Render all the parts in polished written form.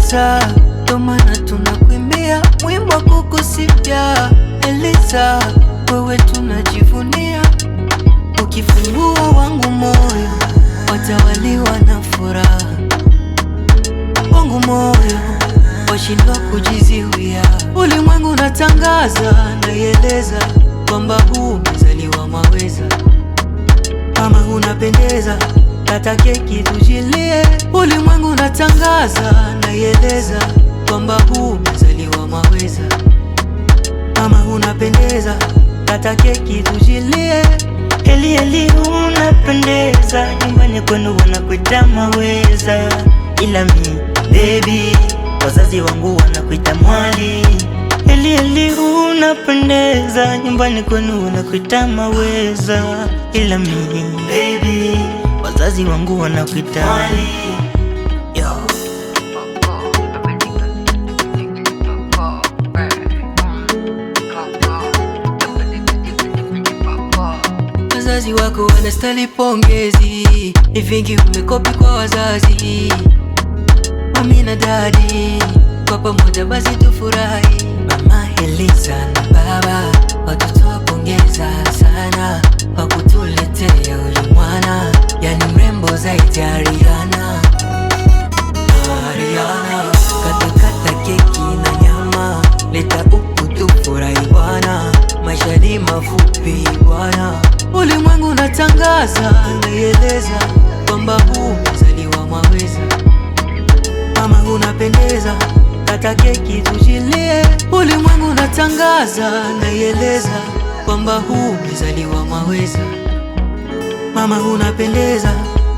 Eliza, ndo maana tunakuimbia wimbo wa kukusifia. Eliza, wewe tunajivunia. Ukifungua wangu moyo, watawaliwa na furaha. Wangu moyo washindwa kujiziwia. Ulimwengu natangaza, naieleza kwamba umezaliwa mwaweza. Mama unapendeza, kata keki tujilie. Ulimwengu natangaza, naieleza kwamba umezaliwa mwaweza. Mama unapendeza, kata keki tujilie. Eli unapendeza, nyumbani kwenu wanakuita maweza. Ila mi baby, wazazi wangu wanakuita mwali. Eli unapendeza, nyumbani kwenu wanakuita maweza. Ila mi baby, wazazi wangu wanakuita mwali. Yo. Wazazi wako wanastahili pongezi, ni vingi umekopi kwa wazazi. Mami na dadi, kwa pamoja basi tufurahi. Mama Eliza na baba, watoto wapongeza sana kwa kutuletea huyu mwana, yani mrembo zaidi ya Ariana. Katakata keki na nyama, leta uku tufurahi bwana, maisha ni mafupi bwana. Ulimwengu natangaza, naieleza kwamba umezaliwa mwaweza. Mama unapendeza, kata keki tujilie. Ulimwengu natangaza, naieleza kwamba umezaliwa mwaweza. Mama unapendeza,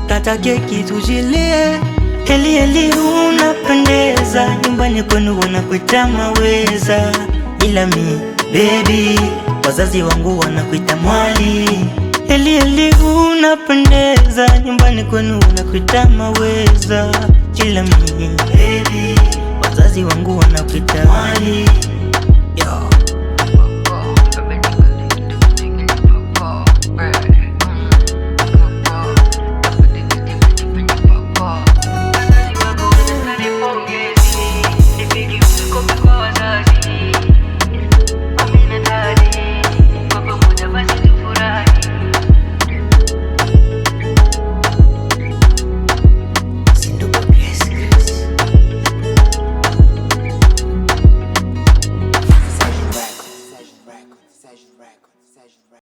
kata keki tujilie. Eli unapendeza, nyumbani kwenu wanakuita maweza. Ila mi baby, wazazi wangu wanakuita mwali. Eli unapendeza, nyumbani kwenu wanakuita maweza. Ila mi baby, wazazi wangu wanakuita mwali.